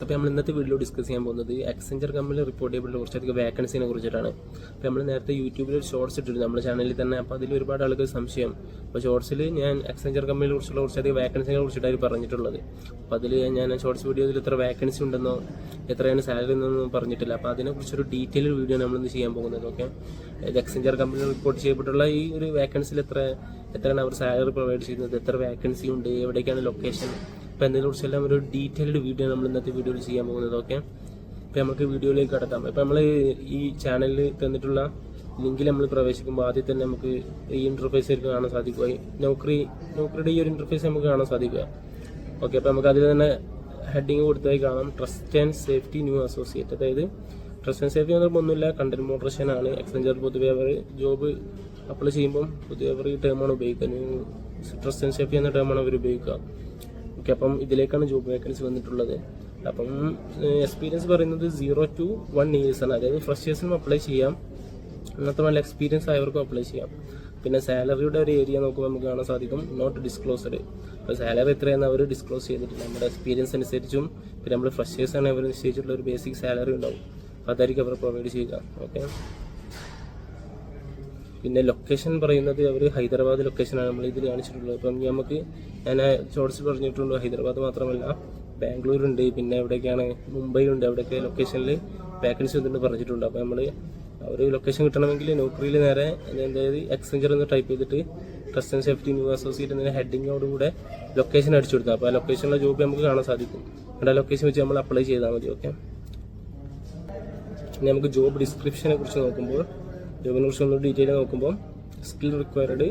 അപ്പോൾ നമ്മൾ ഇന്നത്തെ വീഡിയോ ഡിസ്കസ് ചെയ്യാൻ പോകുന്നത് എക്സെഞ്ചർ കമ്പനിയിൽ റിപ്പോർട്ട് ചെയ്യപ്പെട്ട കുറച്ചധികം വേക്കൻസിനെ കുറിച്ചിട്ടാണ്. അപ്പോൾ നമ്മൾ നേരത്തെ യൂട്യൂബിൽ ഒരു ഷോർട്സ് ഇട്ടിരുന്നു നമ്മുടെ ചാനലിൽ തന്നെ. അപ്പോൾ അതിൽ ഒരുപാട് ആളുകൾ സംശയം. അപ്പോൾ ഷോർട്സിൽ ഞാൻ എക്സെഞ്ചർ കമ്പനിയെ കുറിച്ചുള്ള കുറച്ചധികം വേക്കൻസിനെ കുറിച്ചിട്ടാണ് പറഞ്ഞിട്ടുള്ളത്. അപ്പോൾ അതിൽ ഞാൻ ഷോർട്സ് വീഡിയോയിൽ എത്ര വേക്കൻസി ഉണ്ടെന്നോ എത്രയാണ് സാലറി എന്നൊന്നും പറഞ്ഞിട്ടില്ല. അപ്പോൾ അതിനെക്കുറിച്ചൊരു ഡീറ്റെയിൽ വീഡിയോ നമ്മളിന്ന് ചെയ്യാൻ പോകുന്നത്. ഓക്കെ, എക്സെഞ്ചർ കമ്പനിയിൽ റിപ്പോർട്ട് ചെയ്യപ്പെട്ടുള്ള ഈ ഒരു വേക്കൻസിയിൽ എത്രയാണ് അവർ സാലറി പ്രൊവൈഡ് ചെയ്യുന്നത്, എത്ര വേക്കൻസി ഉണ്ട്, എവിടേക്കാണ് ലൊക്കേഷൻ, അപ്പോൾ അതിനെക്കുറിച്ചെല്ലാം ഒരു ഡീറ്റെയിൽഡ് വീഡിയോ നമ്മൾ ഇന്നത്തെ വീഡിയോയിൽ ചെയ്യാൻ പോകുന്നത്. ഓക്കെ, അപ്പോൾ നമുക്ക് വീഡിയോയിലേക്ക് കടക്കാം. അപ്പോൾ നമ്മൾ ഈ ചാനലിൽ തന്നിട്ടുള്ള ലിങ്കിൽ നമ്മൾ പ്രവേശിക്കുമ്പോൾ ആദ്യം തന്നെ നമുക്ക് ഈ ഇൻ്റർഫേസ് കാണാൻ സാധിക്കുക. നോക്കറിയുടെ ഈ ഒരു ഇൻ്റർഫേസ് നമുക്ക് കാണാൻ സാധിക്കുക. ഓക്കെ, അപ്പോൾ നമുക്ക് അതിൽ തന്നെ ഹെഡിങ് കൊടുത്തതായി കാണാം, trust and safety new associate. അതായത് ട്രസ്റ്റ് ആൻഡ് സേഫ്റ്റി എന്നൊന്നും ഒന്നുമില്ല, കണ്ടന്റ് മോഡറേഷൻ ആണ്. എക്സെഞ്ചർ പൊതുവെ അവർ ജോബ് അപ്ലൈ ചെയ്യുമ്പം പൊതുവെ അവർ ഈ ടേമാണ് ഉപയോഗിക്കുക, ട്രസ്റ്റ് ആൻഡ് സേഫ്റ്റി എന്ന ടേമാണ് അവർ ഉപയോഗിക്കുക. ഓക്കെ, അപ്പം ഇതിലേക്കാണ് ജോബ് വേക്കൻസി വന്നിട്ടുള്ളത്. അപ്പം എക്സ്പീരിയൻസ് പറയുന്നത് 0 to 1 years ആണ്. അതായത് ഫ്രഷേഴ്സിനും അപ്ലൈ ചെയ്യാം, അങ്ങനത്തെ നല്ല എക്സ്പീരിയൻസ് ആയവർക്കും അപ്ലൈ ചെയ്യാം. പിന്നെ സാലറിയുടെ ഒരു ഏരിയ നോക്കുമ്പോൾ നമുക്ക് കാണാൻ സാധിക്കും, നോട്ട് ഡിസ്ക്ലോസ്ഡ്. അപ്പോൾ സാലറി എത്രയാണെന്ന് അവർ ഡിസ്ക്ലോസ് ചെയ്തിട്ടില്ല. നമ്മുടെ എക്സ്പീരിയൻസ് അനുസരിച്ചും പിന്നെ നമ്മൾ ഫ്രഷേഴ്സ് ആണ് അവർ നിശ്ചയിച്ചിട്ടുള്ള ഒരു ബേസിക് സാലറി ഉണ്ടാവും. അപ്പോൾ അതായിരിക്കും അവർ പ്രൊവൈഡ് ചെയ്യുക. ഓക്കെ, പിന്നെ ലൊക്കേഷൻ പറയുന്നത് അവർ ഹൈദരാബാദ് ലൊക്കേഷനാണ് നമ്മൾ ഇതിൽ കാണിച്ചിട്ടുള്ളത്. അപ്പം നമുക്ക് ഞാൻ ഷോർട്സ് പറഞ്ഞിട്ടുണ്ട്, ഹൈദരാബാദ് മാത്രമല്ല ബാംഗ്ലൂരുണ്ട്, പിന്നെ എവിടെയൊക്കെയാണ് മുംബൈയിലുണ്ട്, അവിടെയൊക്കെ ലൊക്കേഷനിൽ വേക്കൻസി വന്നിട്ട് പറഞ്ഞിട്ടുണ്ട്. അപ്പോൾ നമ്മൾ ഒരു ലൊക്കേഷൻ കിട്ടണമെങ്കിൽ നോക്കറിയിൽ നേരെ അതായത് എക്സെഞ്ചർ എന്ന് ടൈപ്പ് ചെയ്തിട്ട് trust and safety new associate എന്നതിന് ഹെഡിങ്ങോടുകൂടെ ലൊക്കേഷൻ അടിച്ചു കൊടുത്താൽ അപ്പോൾ ആ ലൊക്കേഷനിലെ ജോബ് നമുക്ക് കാണാൻ സാധിക്കും. അവിടെ ലൊക്കേഷൻ വെച്ച് നമ്മൾ അപ്ലൈ ചെയ്താൽ മതി. ഓക്കെ, ഇനി നമുക്ക് ജോബ് ഡിസ്ക്രിപ്ഷനെ കുറിച്ച് നോക്കുമ്പോൾ, ജോബിനെ കുറിച്ച് ഒന്ന് ഡീറ്റെയിൽ നോക്കുമ്പോൾ സ്കിൽ റിക്വയർഡ്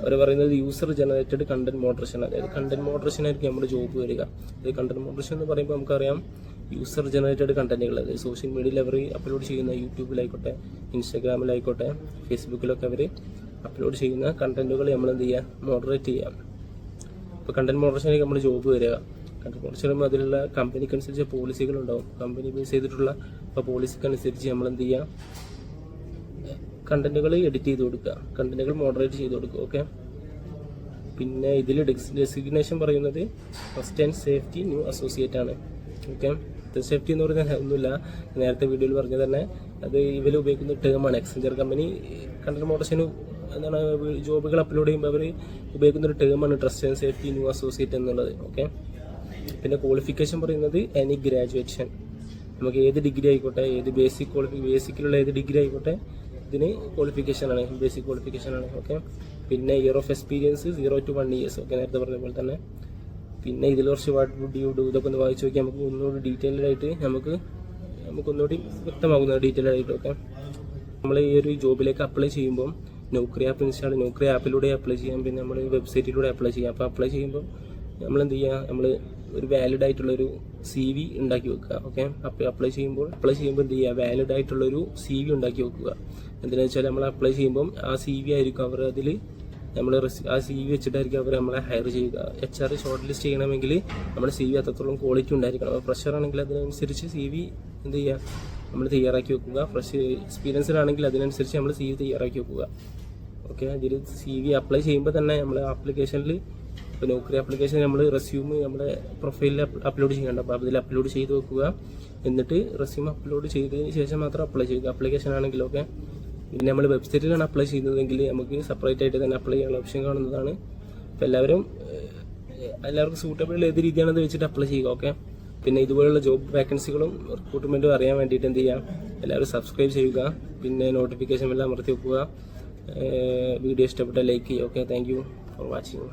അവർ പറയുന്നത് യൂസർ ജനറേറ്റഡ് കണ്ടന്റ് മോഡറേഷൻ. അതായത് കണ്ടന്റ് മോഡറേഷൻ ആയിരിക്കും നമ്മുടെ ജോബ് വരിക. അതായത് കണ്ടന്റ് മോഡറേഷൻ എന്ന് പറയുമ്പോൾ നമുക്കറിയാം യൂസർ ജനറേറ്റഡ് കണ്ടന്റുകൾ, അതായത് സോഷ്യൽ മീഡിയയിൽ അവർ അപ്ലോഡ് ചെയ്യുന്ന യൂട്യൂബിലായിക്കോട്ടെ, ഇൻസ്റ്റാഗ്രാമിലായിക്കോട്ടെ, ഫേസ്ബുക്കിലൊക്കെ അവർ അപ്ലോഡ് ചെയ്യുന്ന കണ്ടന്റുകൾ നമ്മൾ എന്ത് ചെയ്യുക, മോഡറേറ്റ് ചെയ്യാം. ഇപ്പോൾ കണ്ടന്റ് മോഡറേഷനിലേക്ക് നമ്മൾ ജോബ് വരിക. കണ്ടന്റ് മോഡറേഷൻ ചെയ്യുമ്പോൾ അതിലുള്ള കമ്പനിക്കനുസരിച്ച് പോളിസികളുണ്ടാവും. കമ്പനി ബേസ് ചെയ്തിട്ടുള്ള അപ്പോൾ പോളിസിക്കനുസരിച്ച് നമ്മൾ എന്ത് ചെയ്യുക, കണ്ടന്റുകൾ എഡിറ്റ് ചെയ്ത് കൊടുക്കുക, കണ്ടന്റുകൾ മോഡറേറ്റ് ചെയ്ത് കൊടുക്കുക. ഓക്കെ, പിന്നെ ഇതിൽ ഡെസിഗ്നേഷൻ പറയുന്നത് trust and safety new associate ആണ്. ഓക്കെ, സേഫ്റ്റി എന്ന് പറയുന്നത് ഒന്നുമില്ല, നേരത്തെ വീഡിയോയിൽ പറഞ്ഞ തന്നെ അത് ഇവർ ഉപയോഗിക്കുന്ന ടേമാണ്. എക്സെഞ്ചർ കമ്പനി കണ്ടന്റ് മോഡറേഷന് എന്താണ് ജോബുകൾ അപ്ലോഡ് ചെയ്യുമ്പോൾ അവർ ഉപയോഗിക്കുന്ന ഒരു ടേമാണ് trust and safety new associate എന്നുള്ളത്. ഓക്കെ, പിന്നെ ക്വാളിഫിക്കേഷൻ പറയുന്നത് എനി ഗ്രാജുവേഷൻ, നമുക്ക് ഏത് ഡിഗ്രി ആയിക്കോട്ടെ, ഏത് ബേസിക്കിലുള്ള ഏത് ഡിഗ്രി ആയിക്കോട്ടെ, ഇതിന് ക്വാളിഫിക്കേഷനാണ്, ബേസിക് ക്വാളിഫിക്കേഷനാണ്. ഓക്കെ, പിന്നെ year of experience 0 to 1 years. Okay, നേരത്തെ പറഞ്ഞ പോലെ തന്നെ. പിന്നെ ഇതിൽ കുറച്ച് വാട്ട് വുഡ് യു ഡു ഇതൊക്കെ ഒന്ന് വായിച്ച് നോക്കി നമുക്ക് ഒന്നുകൂടി ഡീറ്റെയിൽഡ് ആയിട്ട് നമുക്കൊന്നുകൂടി വ്യക്തമാകുന്ന ഡീറ്റെയിൽ ആയിട്ട്. ഓക്കെ, നമ്മൾ ഈ ഒരു ജോബിലേക്ക് അപ്ലൈ ചെയ്യുമ്പോൾ നോക്കറി ആപ്പ് ഇൻസ്റ്റാൾ, നോക്കറി ആപ്പിലൂടെ അപ്ലൈ ചെയ്യാം, പിന്നെ നമ്മൾ വെബ്സൈറ്റിലൂടെ അപ്ലൈ ചെയ്യാം. അപ്പോൾ അപ്ലൈ ചെയ്യുമ്പോൾ നമ്മൾ എന്ത് ചെയ്യുക, നമ്മൾ ഒരു വാലിഡ് ആയിട്ടുള്ളൊരു CV ഉണ്ടാക്കി വെക്കുക. ഓക്കെ, അപ്പോൾ അപ്ലൈ ചെയ്യുമ്പോൾ എന്ത് ചെയ്യുക, വാലിഡ് ആയിട്ടുള്ളൊരു CV ഉണ്ടാക്കി വെക്കുക. എന്താണെന്ന് വെച്ചാൽ നമ്മൾ അപ്ലൈ ചെയ്യുമ്പം ആ CV ആയിരിക്കും അവർ അതിൽ നമ്മൾ ആ CV വെച്ചിട്ടായിരിക്കും അവർ നമ്മളെ ഹയർ ചെയ്യുക. HR ഷോർട്ട് ലിസ്റ്റ് ചെയ്യണമെങ്കിൽ നമ്മുടെ CV അത്രത്തോളം ക്വാളിറ്റി ഉണ്ടായിരിക്കണം. അപ്പോൾ ഫ്രഷർ ആണെങ്കിൽ അതിനനുസരിച്ച് CV എന്ത് ചെയ്യുക, നമ്മൾ തയ്യാറാക്കി വെക്കുക. ഫ്രഷ് എക്സ്പീരിയൻസിലാണെങ്കിൽ അതിനനുസരിച്ച് നമ്മൾ CV തയ്യാറാക്കി വെക്കുക. ഓക്കെ, അതിൽ CV അപ്ലൈ ചെയ്യുമ്പോൾ തന്നെ നമ്മൾ ആപ്ലിക്കേഷനിൽ, ഇപ്പോൾ നോക്കറി ആപ്ലിക്കേഷൻ നമ്മൾ റെസ്യൂം നമ്മുടെ പ്രൊഫൈലിൽ അപ്ലോഡ് ചെയ്യേണ്ട, അപ്പോൾ അതിൽ അപ്ലോഡ് ചെയ്ത് വെക്കുക. എന്നിട്ട് റെസ്യൂം അപ്ലോഡ് ചെയ്തതിന് ശേഷം മാത്രം അപ്ലൈ ചെയ്യുക. ആപ്ലിക്കേഷൻ ആണെങ്കിലൊക്കെ പിന്നെ നമ്മൾ വെബ്സൈറ്റിലാണ് അപ്ലൈ ചെയ്യുന്നതെങ്കിൽ നമുക്ക് സെപ്പറേറ്റ് ആയിട്ട് തന്നെ അപ്ലൈ ചെയ്യാനുള്ള ഓപ്ഷൻ കാണുന്നതാണ്. അപ്പോൾ എല്ലാവർക്കും സൂട്ടബിൾ ഏത് രീതിയാണെന്ന് വെച്ചിട്ട് അപ്ലൈ ചെയ്യുക. ഓക്കെ, പിന്നെ ഇതുപോലുള്ള ജോബ് വേക്കൻസികളും റിക്രൂട്ട്മെൻറ്റും അറിയാൻ വേണ്ടിയിട്ട് എന്ത് ചെയ്യാം, എല്ലാവരും സബ്സ്ക്രൈബ് ചെയ്യുക, പിന്നെ നോട്ടിഫിക്കേഷൻ എല്ലാം അമർത്തി വെക്കുക. വീഡിയോ ഇഷ്ടപ്പെട്ട ലൈക്ക് ചെയ്യുക. Okay, thank you for watching.